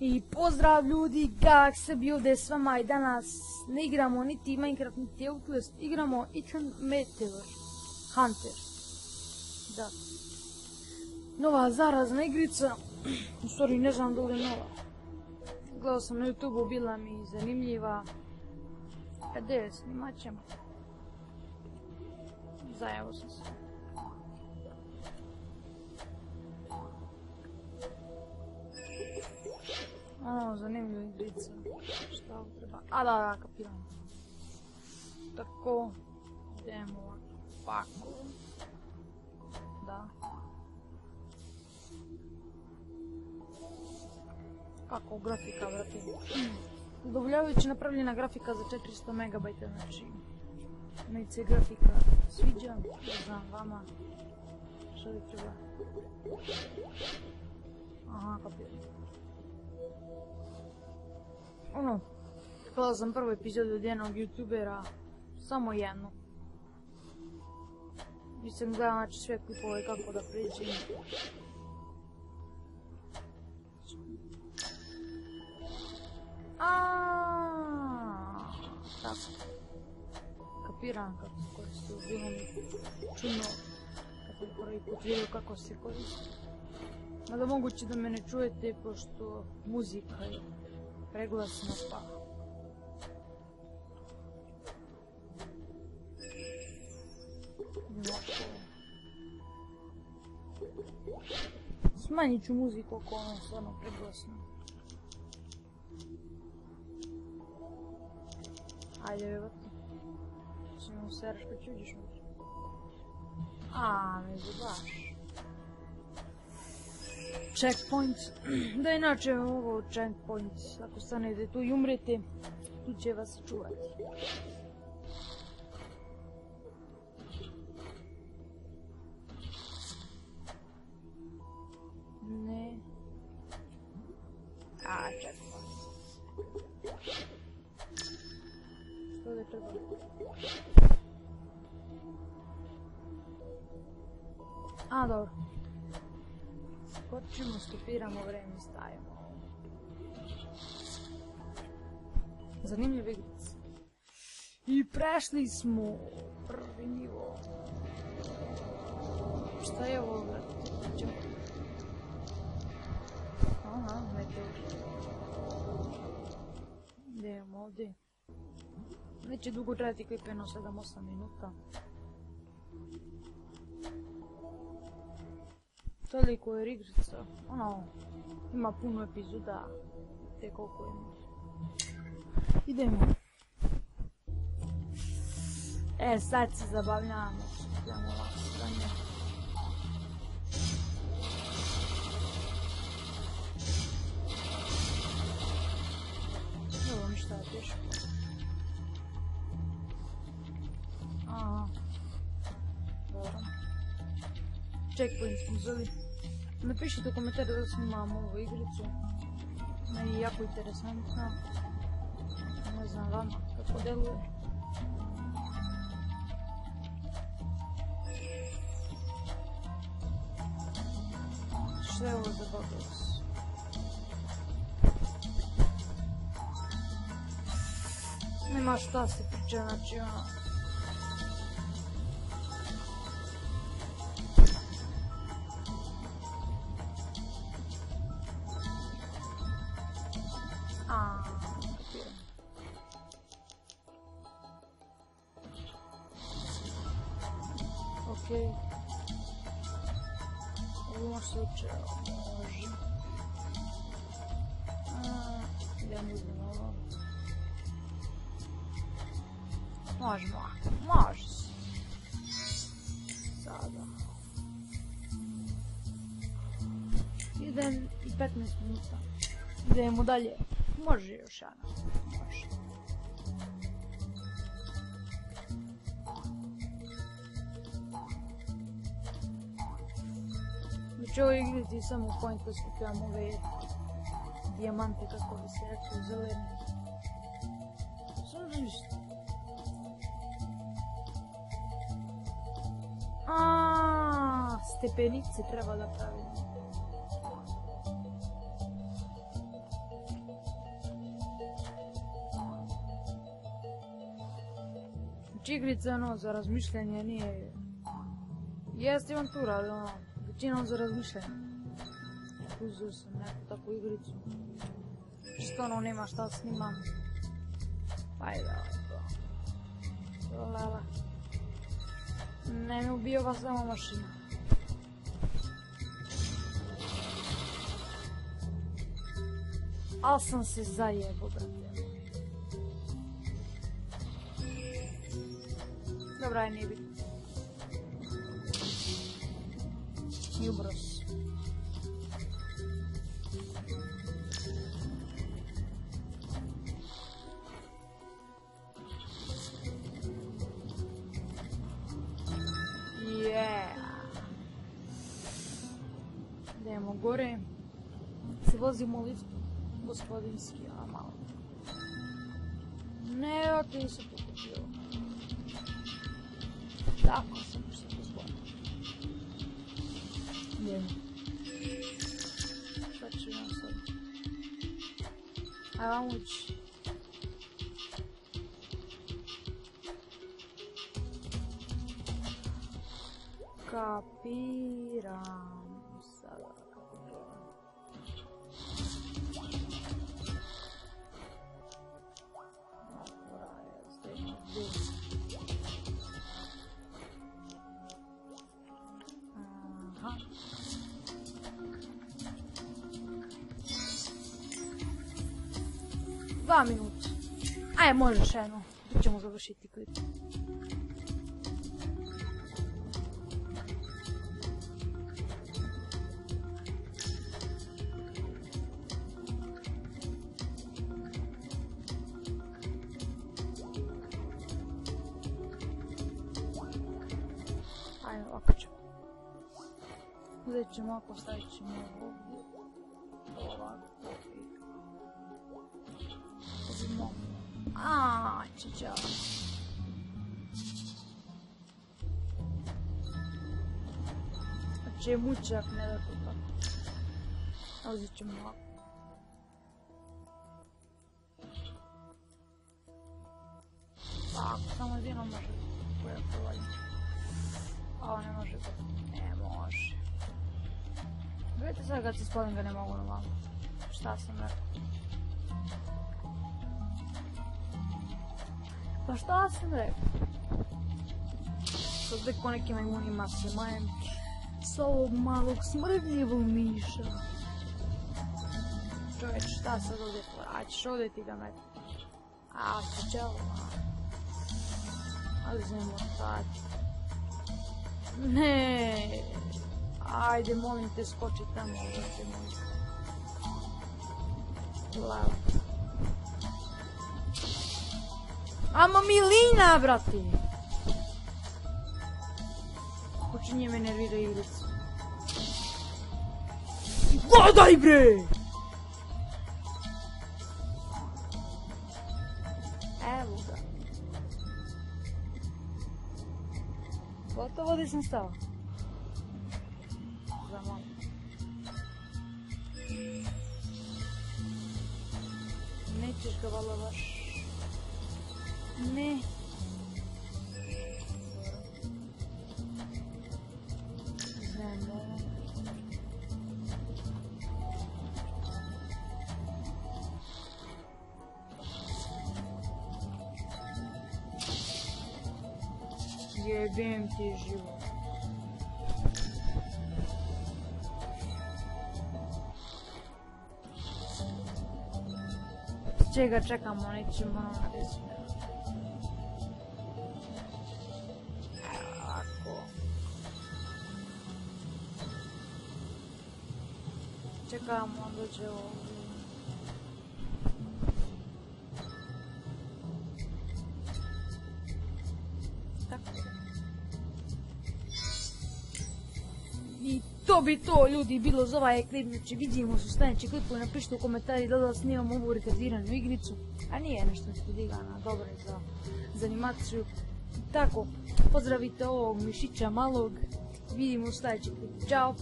I pozdrav ljudi, kak se bi ovdje s vama i danas ne igramo niti Minecraft niti Outlast, igramo Ethan Meteor Hunter. Da. Nova zarazna igrica, u stvari ne znam da li je nova. Gledao sam na YouTube-u, bila mi zanimljiva. Gdje je, snimat ćemo. Zajavo sam se. Ono, zanimljiva igrica. Šta ovo treba? A da, kapiram. Tako. Idemo ovako. Da. Kako grafika, brate. Zadovoljavajuće napravljena grafika za 400 MB, znači. Meni se grafika sviđa, ne znam vama. Šta li treba? Aha, kapiram. Ono, gledala sam prvu epizodu od jednog youtubera, samo jednu. Nisam gledala, znači, sve klipove kako da pređem. Tako. Kapiram kako se koristi, bilo mi čudno kad sam prvi put vidio kako se koristi. Mada moguće da me ne čujete pošto muzika je preglasna pa. Smanjit ću muziku ako ono stvarno preglasno. Ajde, vjerovatno. Ćemo se što ćuđiš mi. Ne zabaš. Checkpoint. Da inače ovo checkpoint. Ako stanete tu i umrete, tu će vas čuvati. Ne. Checkpoint. Što da treba? Dobro. Skočimo, skipiramo vreme, stavimo. Zanimljiv igric. I prešli smo prvi nivo. Šta je ovo, brate? Aha, meteor. Idemo ovdje. Neće dugo trajati klip, jedno 7-8 minuta. Toliko je igrica, ono, ima puno epizoda, te koliko ima. Idemo. Sad se zabavljamo, idemo ovako stanje. Evo ništa je teško. Dobro. Checkpoint smo zove. Napišite u komentar da snimam ovu igricu. Meni je jako interesantna. Ne znam vama kako deluje. Što je ovo za Bubbles? Nema šta se priče, znači ono. Okej. Ovo slučaj, može. Idem uzmem ovo. Možemo, može se. Sada. Idem i 15 minuta. Idemo dalje. Može još jedna. Može. Znači ovo igrati samo u point kad skupljam ove dijamante, kako bi se rekao, zelene. Samo ništa. Stepenice treba da pravimo. Znači igrica ono za razmišljanje nije... Jeste avantura, ali ono, većinom za razmišljanje. Uzeo sam neku takvu igricu. Čisto ono nema šta snimam. Ajde, lala. Ne mi ubio vas samo mašina. Al sam se zajebo, brate. Dobra, aj nije bitno. I umro si. Idemo gore. Se vozimo u liftu. Gospodinski, a malo. Ne, otim se pokupio. Tako sam se gospodin. Idemo. Šta ću vam sad? Ajde vam ući. Kapiram. Sada kapiram. Aha. Dva minuta. Ajde, možeš jedno. Tu ćemo završiti klip. Ajde, ovako ćemo. Uzet ćemo ovako, stavit ćemo ovdje. Ovako i... Uzimo. Čića. Znači je mučak, ne da to tako. Uzet ćemo ovako. Tako, samo jedino može koja provaljiti. A ovo ne može to. Ne može. Vidite sad kad se spalim ga ne mogu normalno. Šta sam rekao? Pa šta sam rekao? Sad deko nekim majmunima se majem s ovog malog smrdljivog miša. Čovječ, šta sad ovdje tvora? A ćeš ovdje ti ga meti. A, ćelo, ali znamo tati. Ne. Ajde, molim te, skoči tamo, brate moj. Lava. Amo milina, brate! Počinje me nervira igrica. Vodaj, bre! Evo ga. Gotovo gdje sam stao. Za malo. Nećeš ga valjda baš. Ne. Znamo. Jebem ti život. Čega čekamo, nećemo na desme. Ovako. Čekamo, on dođe ovdje. I to bi to, ljudi, bilo za ovaj klip. Znači, vidimo se u sljedećem klipu. Napišite u komentari da li snimam ovu retardiranu igricu. A nije nešto eksplodirana, dobro je za animaciju. Tako, pozdravite ovog mišića malog. Vidimo u sljedećem klipu. Ćao!